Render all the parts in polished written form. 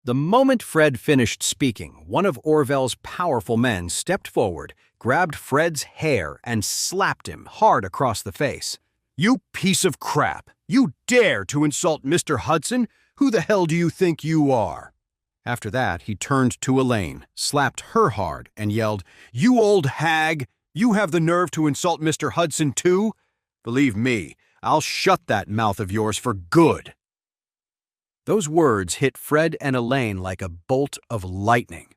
The moment Fred finished speaking, one of Orville's powerful men stepped forward, grabbed Fred's hair, and slapped him hard across the face. "You piece of crap! You dare to insult Mr. Hudson? Who the hell do you think you are?" After that, he turned to Elaine, slapped her hard, and yelled, "You old hag! You have the nerve to insult Mr. Hudson too? Believe me, I'll shut that mouth of yours for good." Those words hit Fred and Elaine like a bolt of lightning.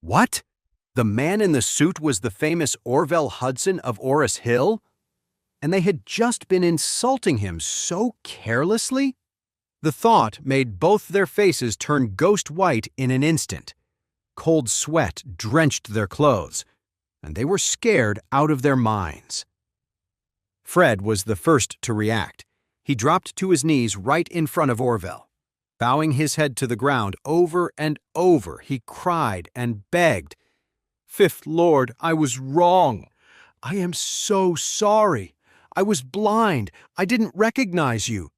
What? The man in the suit was the famous Orville Hudson of Orris Hill? And they had just been insulting him so carelessly? The thought made both their faces turn ghost white in an instant. Cold sweat drenched their clothes, and they were scared out of their minds. Fred was the first to react. He dropped to his knees right in front of Orville. Bowing his head to the ground over and over, he cried and begged, "Fifth Lord, I was wrong. I am so sorry. I was blind. I didn't recognize you.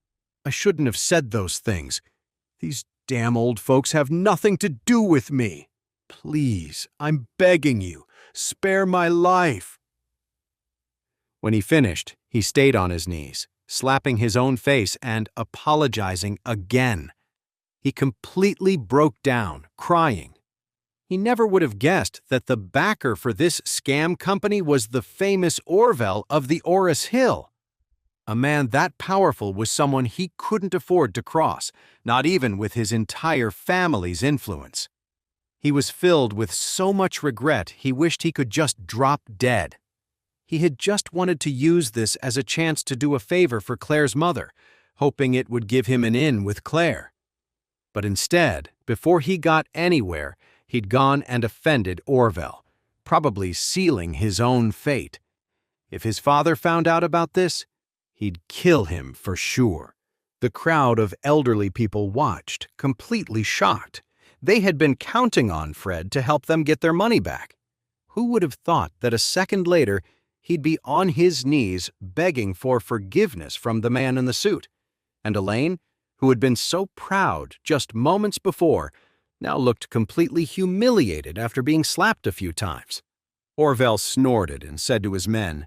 I shouldn't have said those things. These damn old folks have nothing to do with me. Please, I'm begging you, spare my life." When he finished, he stayed on his knees, slapping his own face and apologizing again. He completely broke down, crying. He never would have guessed that the backer for this scam company was the famous Orville of the Orris Hill. A man that powerful was someone he couldn't afford to cross, not even with his entire family's influence. He was filled with so much regret he wished he could just drop dead. He had just wanted to use this as a chance to do a favor for Claire's mother, hoping it would give him an in with Claire. But instead, before he got anywhere, he'd gone and offended Orville, probably sealing his own fate. If his father found out about this, he'd kill him for sure. The crowd of elderly people watched, completely shocked. They had been counting on Fred to help them get their money back. Who would have thought that a second later he'd be on his knees begging for forgiveness from the man in the suit? And Elaine, who had been so proud just moments before, now looked completely humiliated after being slapped a few times. Orville snorted and said to his men,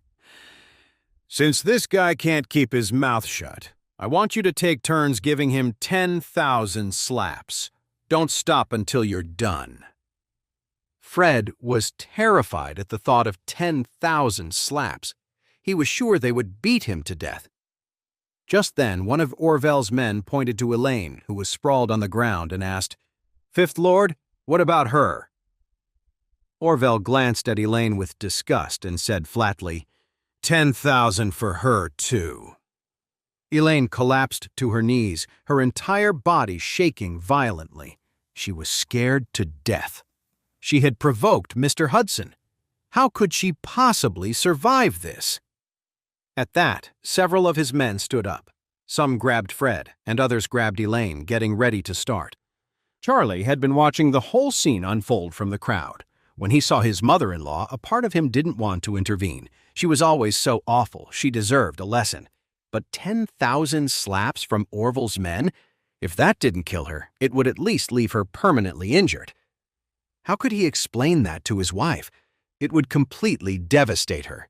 "Since this guy can't keep his mouth shut, I want you to take turns giving him 10,000 slaps. Don't stop until you're done." Fred was terrified at the thought of 10,000 slaps. He was sure they would beat him to death. Just then, one of Orville's men pointed to Elaine, who was sprawled on the ground, and asked, "Fifth Lord, what about her?" Orville glanced at Elaine with disgust and said flatly, 10,000 for her, too." Elaine collapsed to her knees, her entire body shaking violently. She was scared to death. She had provoked Mr. Hudson. How could she possibly survive this? At that, several of his men stood up. Some grabbed Fred, and others grabbed Elaine, getting ready to start. Charlie had been watching the whole scene unfold from the crowd. When he saw his mother-in-law, a part of him didn't want to intervene. She was always so awful, she deserved a lesson. But 10,000 slaps from Orville's men? If that didn't kill her, it would at least leave her permanently injured. How could he explain that to his wife? It would completely devastate her.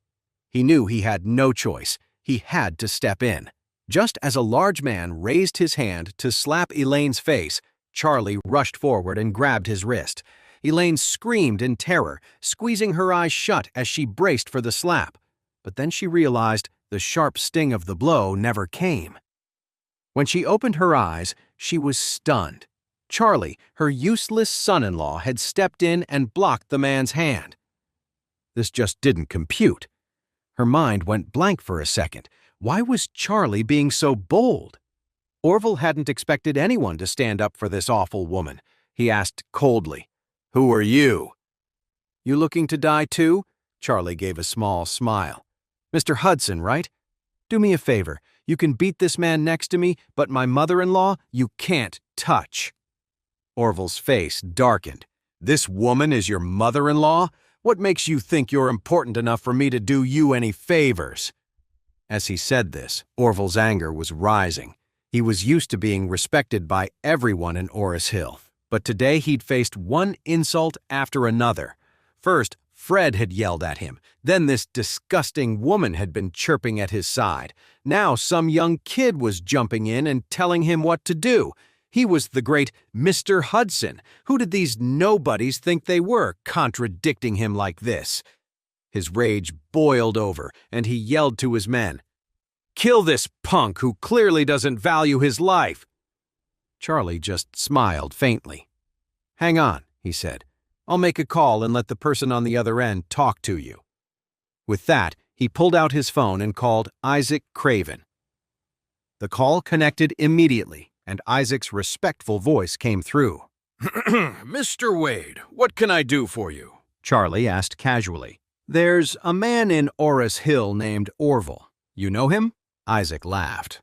He knew he had no choice. He had to step in. Just as a large man raised his hand to slap Elaine's face, Charlie rushed forward and grabbed his wrist. Elaine screamed in terror, squeezing her eyes shut as she braced for the slap. But then she realized the sharp sting of the blow never came. When she opened her eyes, she was stunned. Charlie, her useless son-in-law, had stepped in and blocked the man's hand. This just didn't compute. Her mind went blank for a second. Why was Charlie being so bold? Orville hadn't expected anyone to stand up for this awful woman. He asked coldly, "Who are you?" "You looking to die too?" Charlie gave a small smile. "Mr. Hudson, right? Do me a favor. You can beat this man next to me, but my mother-in-law you can't touch." Orville's face darkened. "This woman is your mother-in-law? What makes you think you're important enough for me to do you any favors?" As he said this, Orville's anger was rising. He was used to being respected by everyone in Orris Hill, But today he'd faced one insult after another. First, Fred had yelled at him. Then this disgusting woman had been chirping at his side. Now some young kid was jumping in and telling him what to do. He was the great Mr. Hudson. Who did these nobodies think they were, contradicting him like this? His rage boiled over, and he yelled to his men, "Kill this punk who clearly doesn't value his life." Charlie just smiled faintly. "Hang on," he said. "I'll make a call and let the person on the other end talk to you." With that, he pulled out his phone and called Isaac Craven. The call connected immediately, and Isaac's respectful voice came through. "Mr. Wade, what can I do for you?" Charlie asked casually. "There's a man in Oris Hill named Orville. You know him?" Isaac laughed.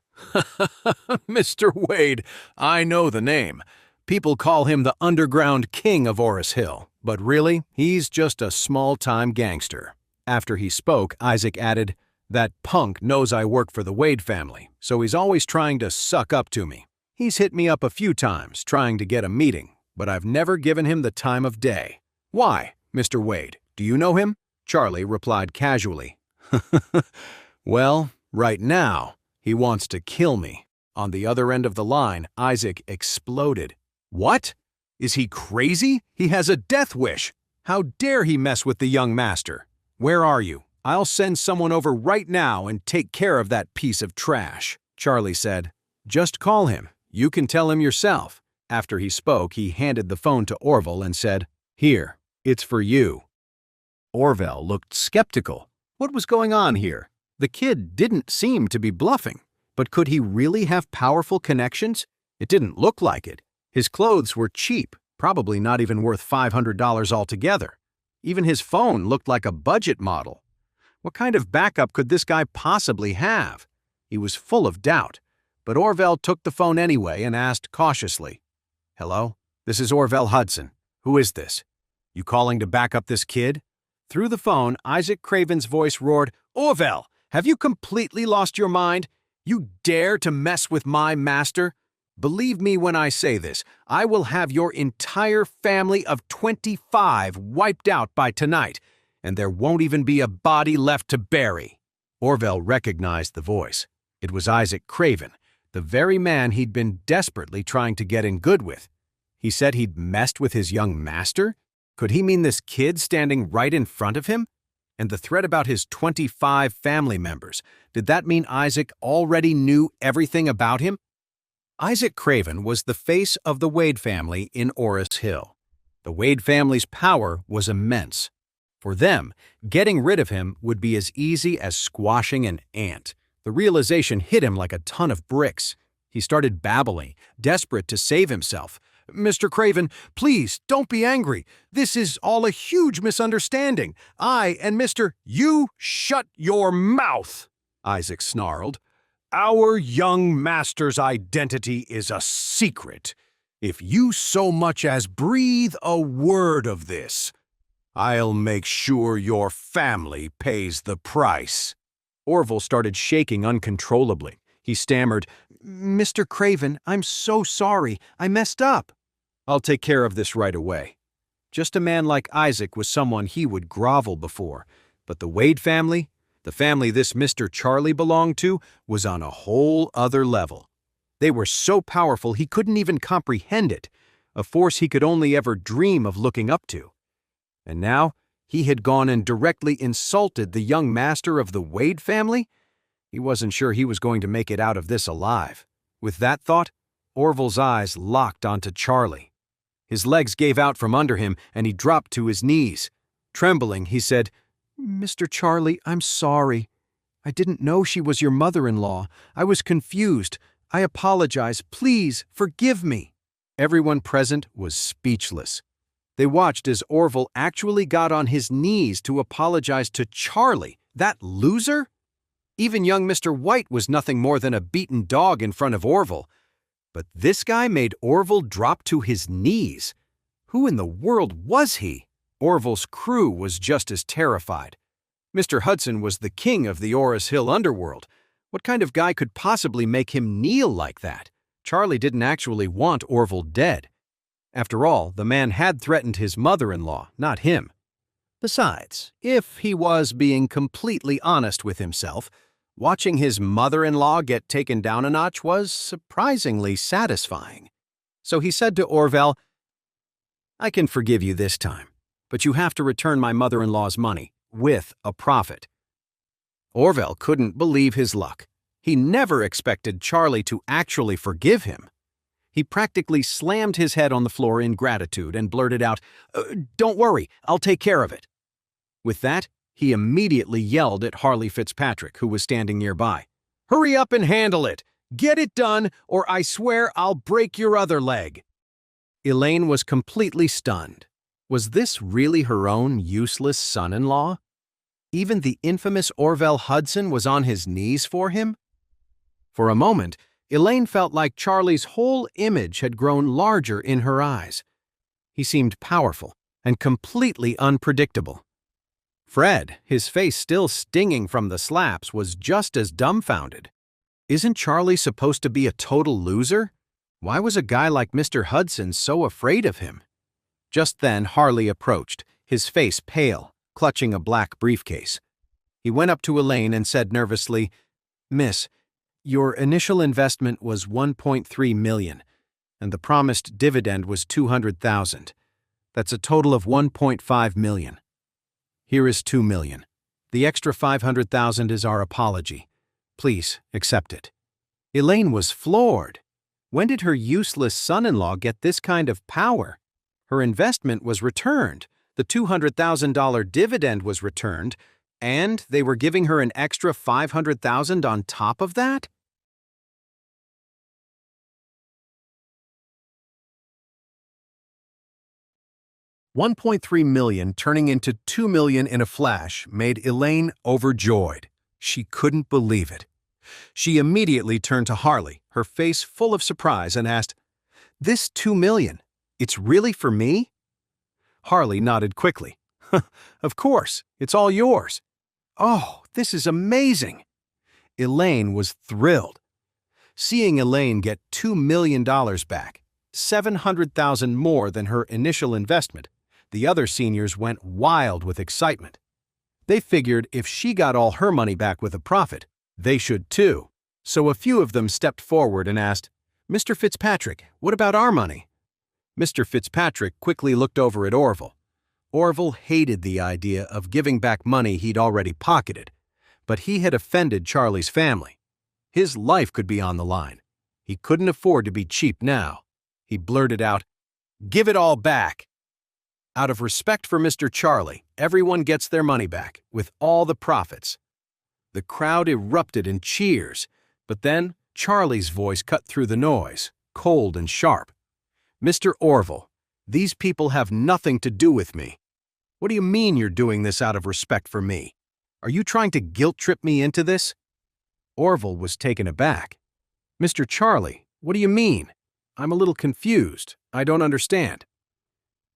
"Mr. Wade, I know the name. People call him the underground king of Oris Hill, but really, he's just a small-time gangster." After he spoke, Isaac added, "That punk knows I work for the Wade family, so he's always trying to suck up to me. He's hit me up a few times trying to get a meeting, but I've never given him the time of day." "Why, Mr. Wade, do you know him?" Charlie replied casually. "Well, right now, he wants to kill me." On the other end of the line, Isaac exploded. "What? Is he crazy? He has a death wish. How dare he mess with the young master? Where are you? I'll send someone over right now and take care of that piece of trash." Charlie said, "Just call him. You can tell him yourself." After he spoke, he handed the phone to Orville and said, "Here, it's for you." Orville looked skeptical. What was going on here? The kid didn't seem to be bluffing. But could he really have powerful connections? It didn't look like it. His clothes were cheap, probably not even worth $500 altogether. Even his phone looked like a budget model. What kind of backup could this guy possibly have? He was full of doubt, but Orville took the phone anyway and asked cautiously, "Hello? This is Orville Hudson. Who is this? You calling to back up this kid?" Through the phone, Isaac Craven's voice roared, "Orville, have you completely lost your mind? You dare to mess with my master? Believe me when I say this, I will have your entire family of 25 wiped out by tonight, and there won't even be a body left to bury." Orville recognized the voice. It was Isaac Craven, the very man he'd been desperately trying to get in good with. He said he'd messed with his young master? Could he mean this kid standing right in front of him? And the threat about his 25 family members, did that mean Isaac already knew everything about him? Isaac Craven was the face of the Wade family in Oris Hill. The Wade family's power was immense. For them, getting rid of him would be as easy as squashing an ant. The realization hit him like a ton of bricks. He started babbling, desperate to save himself. "Mr. Craven, please, don't be angry. This is all a huge misunderstanding. I and Mr. You shut your mouth," Isaac snarled. "Our young master's identity is a secret. If you so much as breathe a word of this, I'll make sure your family pays the price." Orville started shaking uncontrollably. He stammered, "Mr. Craven, I'm so sorry. I messed up." "I'll take care of this right away." Just a man like Isaac was someone he would grovel before. But the Wade family, the family this Mr. Charlie belonged to, was on a whole other level. They were so powerful he couldn't even comprehend it, a force he could only ever dream of looking up to. And now, he had gone and directly insulted the young master of the Wade family? He wasn't sure he was going to make it out of this alive. With that thought, Orville's eyes locked onto Charlie. His legs gave out from under him, and he dropped to his knees. Trembling, he said, "Mr. Charlie, I'm sorry. I didn't know she was your mother-in-law. I was confused. I apologize. Please, forgive me." Everyone present was speechless. They watched as Orville actually got on his knees to apologize to Charlie, that loser. Even young Mr. White was nothing more than a beaten dog in front of Orville. But this guy made Orville drop to his knees. Who in the world was he? Orville's crew was just as terrified. Mr. Hudson was the king of the Oris Hill underworld. What kind of guy could possibly make him kneel like that? Charlie didn't actually want Orville dead. After all, the man had threatened his mother-in-law, not him. Besides, if he was being completely honest with himself, watching his mother-in-law get taken down a notch was surprisingly satisfying. So he said to Orville, "I can forgive you this time, but you have to return my mother-in-law's money, with a profit." Orville couldn't believe his luck. He never expected Charlie to actually forgive him. He practically slammed his head on the floor in gratitude and blurted out, "Don't worry, I'll take care of it." With that, he immediately yelled at Harley Fitzpatrick, who was standing nearby. "Hurry up and handle it! Get it done, or I swear I'll break your other leg." Elaine was completely stunned. Was this really her own useless son-in-law? Even the infamous Orville Hudson was on his knees for him? For a moment, Elaine felt like Charlie's whole image had grown larger in her eyes. He seemed powerful and completely unpredictable. Fred, his face still stinging from the slaps, was just as dumbfounded. Isn't Charlie supposed to be a total loser? Why was a guy like Mr. Hudson so afraid of him? Just then, Harley approached, his face pale, clutching a black briefcase. He went up to Elaine and said nervously, "Miss, your initial investment was $1.3 million, and the promised dividend was $200,000. That's a total of $1.5 million. Here is $2 million. The extra $500,000 is our apology. Please accept it." Elaine was floored. When did her useless son-in-law get this kind of power? Her investment was returned, the $200,000 dividend was returned, and they were giving her an extra $500,000 on top of that? $1.3 million turning into $2 million in a flash made Elaine overjoyed. She couldn't believe it. She immediately turned to Harley, her face full of surprise, and asked, "This $2 million, it's really for me?" Harley nodded quickly. "Of course, it's all yours." "Oh, this is amazing." Elaine was thrilled. Seeing Elaine get $2 million back, $700,000 more than her initial investment, the other seniors went wild with excitement. They figured if she got all her money back with a profit, they should too. So a few of them stepped forward and asked, "Mr. Fitzpatrick, what about our money?" Mr. Fitzpatrick quickly looked over at Orville. Orville hated the idea of giving back money he'd already pocketed, but he had offended Charlie's family. His life could be on the line. He couldn't afford to be cheap now. He blurted out, "Give it all back." Out of respect for Mr. Charlie, everyone gets their money back, with all the profits. The crowd erupted in cheers, but then Charlie's voice cut through the noise, cold and sharp. "Mr. Orville, these people have nothing to do with me. What do you mean you're doing this out of respect for me? Are you trying to guilt-trip me into this?" Orville was taken aback. "Mr. Charlie, what do you mean? I'm a little confused. I don't understand."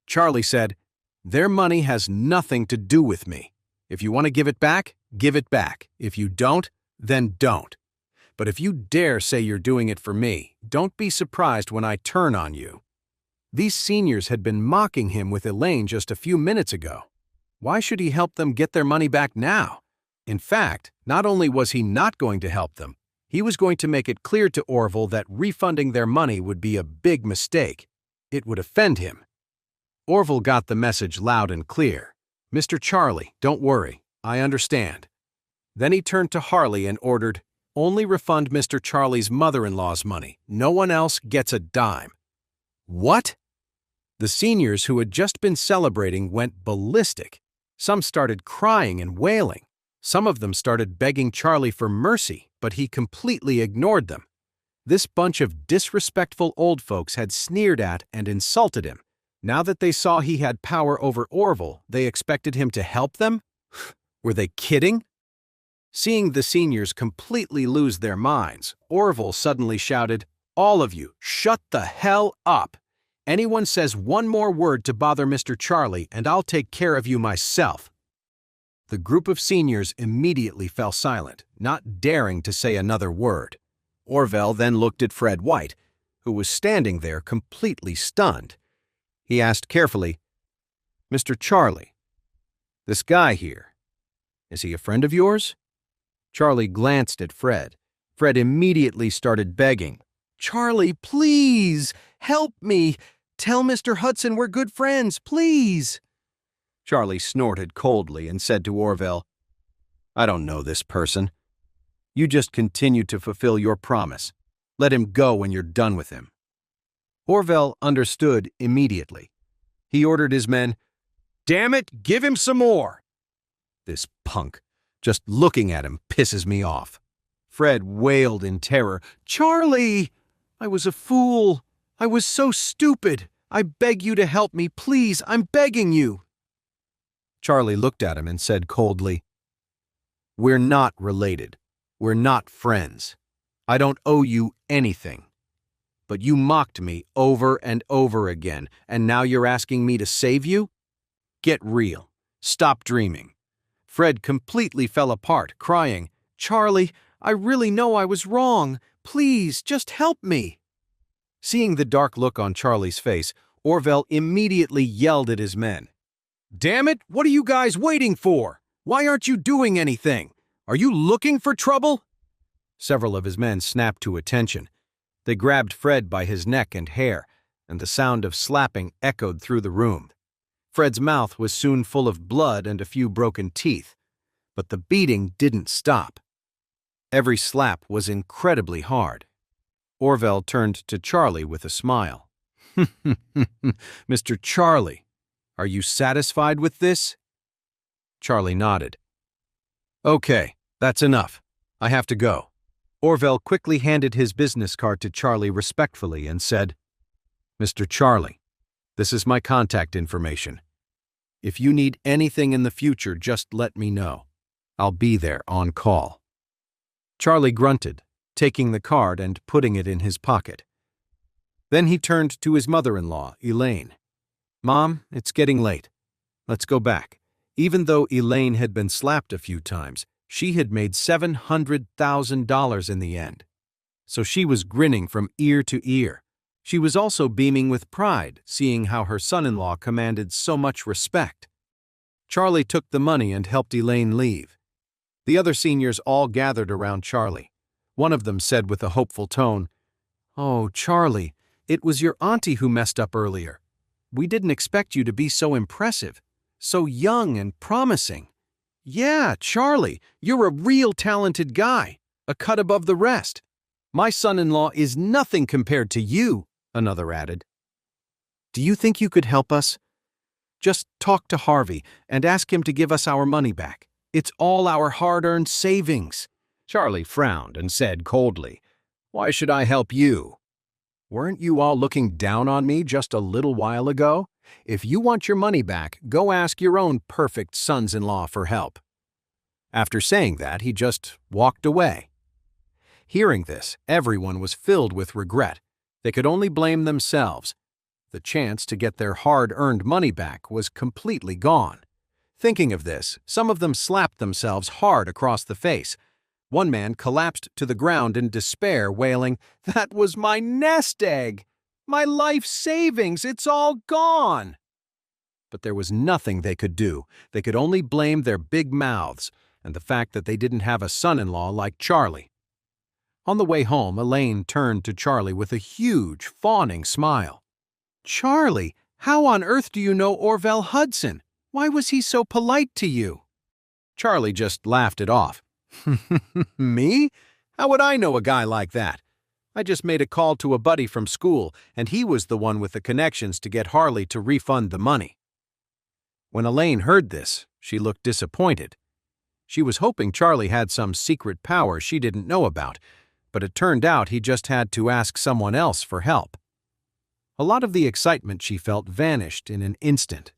Charlie said, "Their money has nothing to do with me. If you want to give it back, give it back. If you don't, then don't. But if you dare say you're doing it for me, don't be surprised when I turn on you." These seniors had been mocking him with Elaine just a few minutes ago. Why should he help them get their money back now? In fact, not only was he not going to help them, he was going to make it clear to Orville that refunding their money would be a big mistake. It would offend him. Orville got the message loud and clear. "Mr. Charlie, don't worry. I understand." Then he turned to Harley and ordered, "Only refund Mr. Charlie's mother-in-law's money. No one else gets a dime." What? The seniors who had just been celebrating went ballistic. Some started crying and wailing. Some of them started begging Charlie for mercy, but he completely ignored them. This bunch of disrespectful old folks had sneered at and insulted him. Now that they saw he had power over Orville, they expected him to help them? Were they kidding? Seeing the seniors completely lose their minds, Orville suddenly shouted, "All of you, shut the hell up! Anyone says one more word to bother Mr. Charlie, and I'll take care of you myself." The group of seniors immediately fell silent, not daring to say another word. Orville then looked at Fred White, who was standing there completely stunned. He asked carefully, "Mr. Charlie, this guy here, is he a friend of yours?" Charlie glanced at Fred. Fred immediately started begging. "Charlie, please, help me. Tell Mr. Hudson we're good friends, please." Charlie snorted coldly and said to Orville, "I don't know this person. You just continue to fulfill your promise. Let him go when you're done with him." Orville understood immediately. He ordered his men, "Damn it, give him some more." "This punk, just looking at him pisses me off." Fred wailed in terror, "Charlie! I was a fool. I was so stupid. I beg you to help me, please. I'm begging you." Charlie looked at him and said coldly, "We're not related. We're not friends. I don't owe you anything. But you mocked me over and over again, and now you're asking me to save you? Get real. Stop dreaming." Fred completely fell apart, crying, "Charlie, I really know I was wrong. Please, just help me." Seeing the dark look on Charlie's face, Orville immediately yelled at his men, "Damn it, what are you guys waiting for? Why aren't you doing anything? Are you looking for trouble?" Several of his men snapped to attention. They grabbed Fred by his neck and hair, and the sound of slapping echoed through the room. Fred's mouth was soon full of blood and a few broken teeth, but the beating didn't stop. Every slap was incredibly hard. Orville turned to Charlie with a smile. "Mr. Charlie, are you satisfied with this?" Charlie nodded. "Okay, that's enough. I have to go." Orville quickly handed his business card to Charlie respectfully and said, "Mr. Charlie, this is my contact information. If you need anything in the future, just let me know. I'll be there on call." Charlie grunted, taking the card and putting it in his pocket. Then he turned to his mother-in-law, Elaine. "Mom, it's getting late. Let's go back." Even though Elaine had been slapped a few times, she had made $700,000 in the end. So she was grinning from ear to ear. She was also beaming with pride, seeing how her son-in-law commanded so much respect. Charlie took the money and helped Elaine leave. The other seniors all gathered around Charlie. One of them said with a hopeful tone, "Oh, Charlie, it was your auntie who messed up earlier. We didn't expect you to be so impressive, so young and promising. Yeah, Charlie, you're a real talented guy, a cut above the rest. My son-in-law is nothing compared to you," another added. "Do you think you could help us? Just talk to Harvey and ask him to give us our money back. It's all our hard-earned savings." Charlie frowned and said coldly, "Why should I help you? Weren't you all looking down on me just a little while ago? If you want your money back, go ask your own perfect sons-in-law for help." After saying that, he just walked away. Hearing this, everyone was filled with regret. They could only blame themselves. The chance to get their hard-earned money back was completely gone. Thinking of this, some of them slapped themselves hard across the face. One man collapsed to the ground in despair, wailing, "That was my nest egg! My life savings, it's all gone!" But there was nothing they could do. They could only blame their big mouths and the fact that they didn't have a son-in-law like Charlie. On the way home, Elaine turned to Charlie with a huge, fawning smile. "Charlie, how on earth do you know Orville Hudson? Why was he so polite to you?" Charlie just laughed it off. "Me? How would I know a guy like that? I just made a call to a buddy from school, and he was the one with the connections to get Harley to refund the money." When Elaine heard this, she looked disappointed. She was hoping Charlie had some secret power she didn't know about, but it turned out he just had to ask someone else for help. A lot of the excitement she felt vanished in an instant.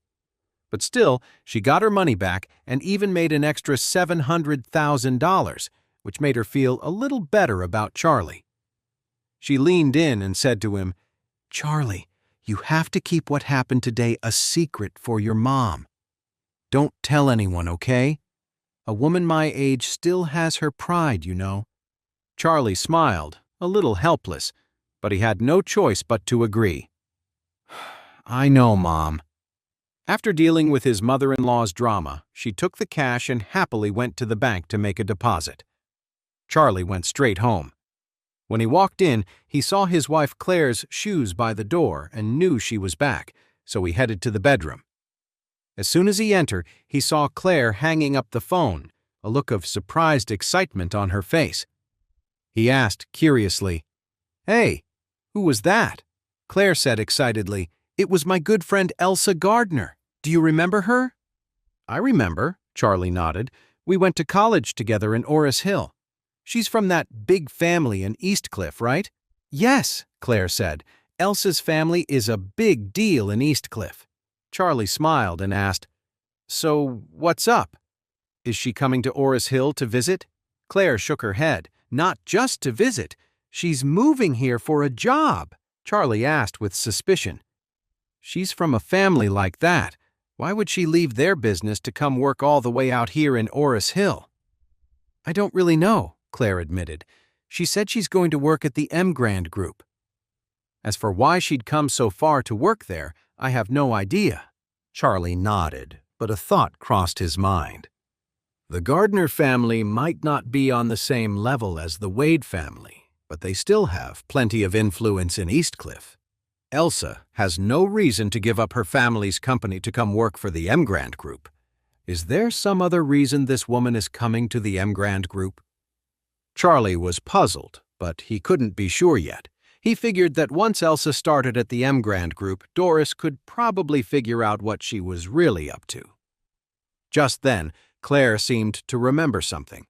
But still, she got her money back and even made an extra $700,000, which made her feel a little better about Charlie. She leaned in and said to him, "Charlie, you have to keep what happened today a secret for your mom. Don't tell anyone, okay? A woman my age still has her pride, you know." Charlie smiled, a little helpless, but he had no choice but to agree. I know, Mom. After dealing with his mother-in-law's drama, she took the cash and happily went to the bank to make a deposit. Charlie went straight home. When he walked in, he saw his wife Claire's shoes by the door and knew she was back, so he headed to the bedroom. As soon as he entered, he saw Claire hanging up the phone, a look of surprised excitement on her face. He asked curiously, "Hey, who was that?" Claire said excitedly, "It was my good friend Elsa Gardner. Do you remember her?" "I remember," Charlie nodded. "We went to college together in Orris Hill. She's from that big family in Eastcliff, right?" "Yes," Claire said. "Elsa's family is a big deal in Eastcliff." Charlie smiled and asked, "So, what's up? Is she coming to Orris Hill to visit?" Claire shook her head. "Not just to visit. She's moving here for a job." Charlie asked with suspicion. "She's from a family like that. Why would she leave their business to come work all the way out here in Orris Hill?" "I don't really know," Claire admitted. "She said she's going to work at the Grand Group. As for why she'd come so far to work there, I have no idea." Charlie nodded, but a thought crossed his mind. The Gardner family might not be on the same level as the Wade family, but they still have plenty of influence in Eastcliff. Elsa has no reason to give up her family's company to come work for the Grand Group. Is there some other reason this woman is coming to the Grand Group? Charlie was puzzled, but he couldn't be sure yet. He figured that once Elsa started at the Grand Group, Doris could probably figure out what she was really up to. Just then, Claire seemed to remember something.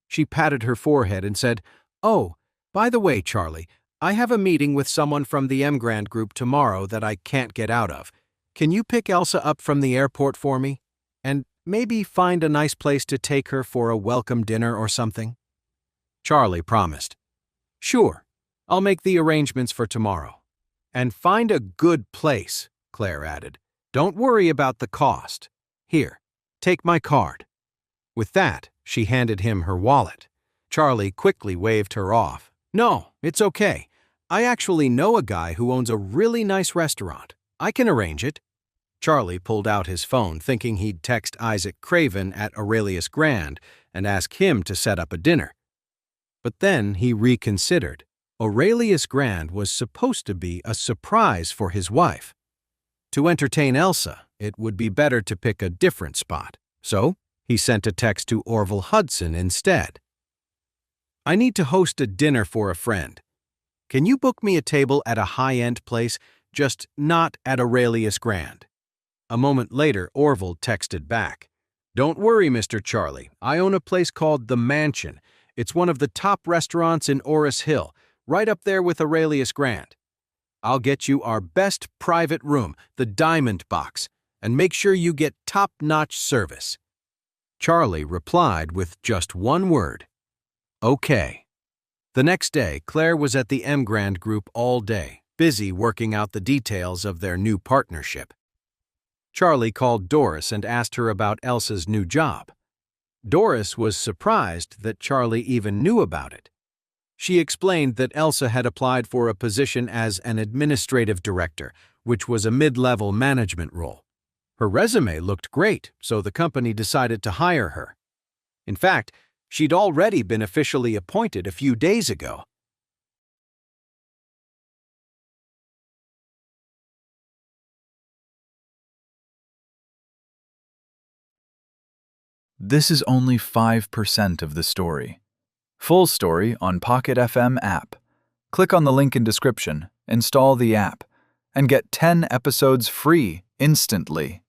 She patted her forehead and said, "Oh, by the way, Charlie, I have a meeting with someone from the Grand Group tomorrow that I can't get out of. Can you pick Elsa up from the airport for me? And maybe find a nice place to take her for a welcome dinner or something?" Charlie promised. "Sure, I'll make the arrangements for tomorrow." "And find a good place," Claire added. "Don't worry about the cost. Here, take my card." With that, she handed him her wallet. Charlie quickly waved her off. "No, it's okay. I actually know a guy who owns a really nice restaurant. I can arrange it." Charlie pulled out his phone thinking he'd text Isaac Craven at Aurelius Grand and ask him to set up a dinner. But then he reconsidered. Aurelius Grand was supposed to be a surprise for his wife. To entertain Elsa, it would be better to pick a different spot. So, he sent a text to Orville Hudson instead. "I need to host a dinner for a friend. Can you book me a table at a high-end place, just not at Aurelius Grand?" A moment later, Orville texted back, "Don't worry, Mr. Charlie. I own a place called The Mansion. It's one of the top restaurants in Orris Hill, right up there with Aurelius Grand. I'll get you our best private room, the Diamond Box, and make sure you get top-notch service." Charlie replied with just one word, "Okay." The next day, Claire was at the Grand Group all day, busy working out the details of their new partnership. Charlie called Doris and asked her about Elsa's new job. Doris was surprised that Charlie even knew about it. She explained that Elsa had applied for a position as an administrative director, which was a mid-level management role. Her resume looked great, so the company decided to hire her. In fact, she'd already been officially appointed a few days ago. This is only 5% of the story. Full story on Pocket FM app. Click on the link in description, install the app, and get 10 episodes free instantly.